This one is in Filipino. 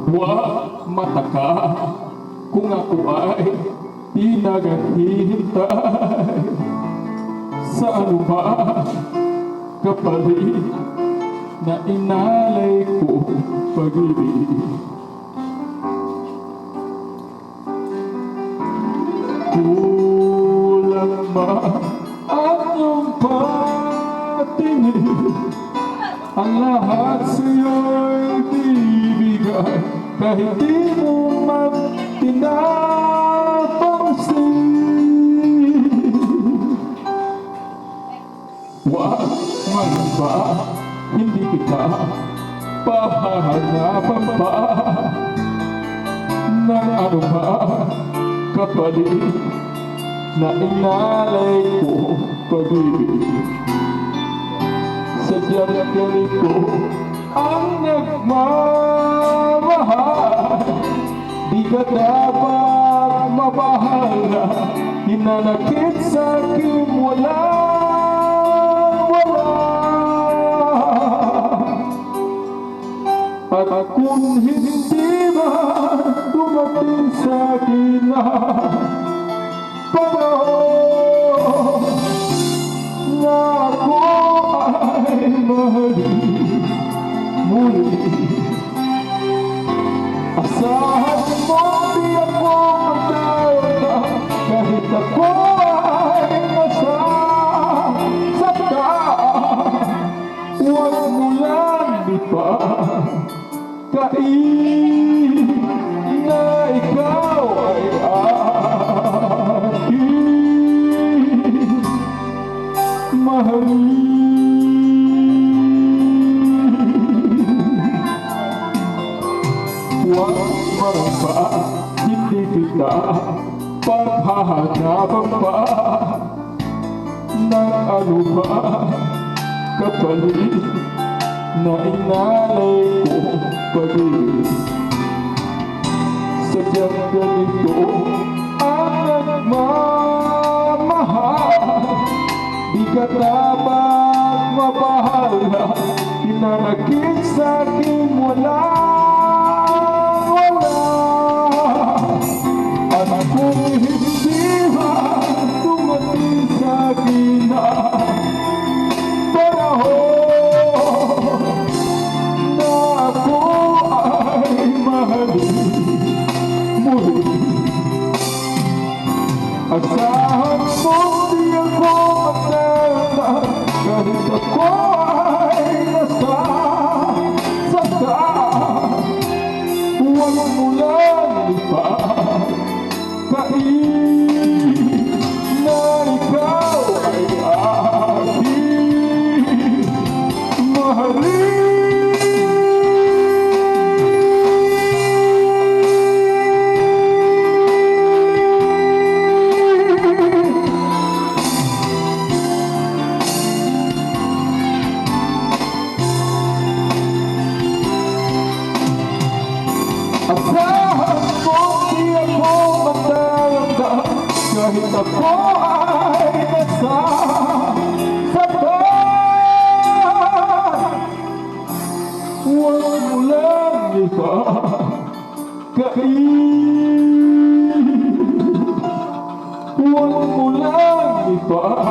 Huwag mataka kung ako ay di naghihintay sa ano ba kapalit na inalay ko pag-ibig. Kulang man ang iyong patingin, ang lahat sa'yo'y bibigay kahit di mo man pinapansin. Wag man ba hindi kita pahahanapan pa ng ano ba kapalit na inalay ko pag-ibig. Sadyang ganito ang nagmamahal, di ka dapat mabahala. Hinanakit sa'kin walang wala. At kung hindi ba dumating sa'kin na panahon na ako ay mahalin muli, asahan mo di ako magdala kahit ako ay nasasaktan. Huwag mo lang ipagkain na ikaw ay aking mahalin. Huwag marapa, hindi kita paghahanapan pa ng ano ba kapalit na inalay ko pag-ibig. Sadyang ganito ang nagmamahal, di ka dapat mabahala. Hinanakit sa'kin walang wala. At kung hindi ba dumating sa'kin na panahon na ako ay mahalin muli, asahan mo di ako magdala kahit ako ay nasasaktan. Huwag mo lang ipagkain na ikaw ay aking mahalin. Asahan mo di ako magdalanda kahit ako ay nasasaktan. Huwag mo lang ipagkain, huwag mo lang ipagkain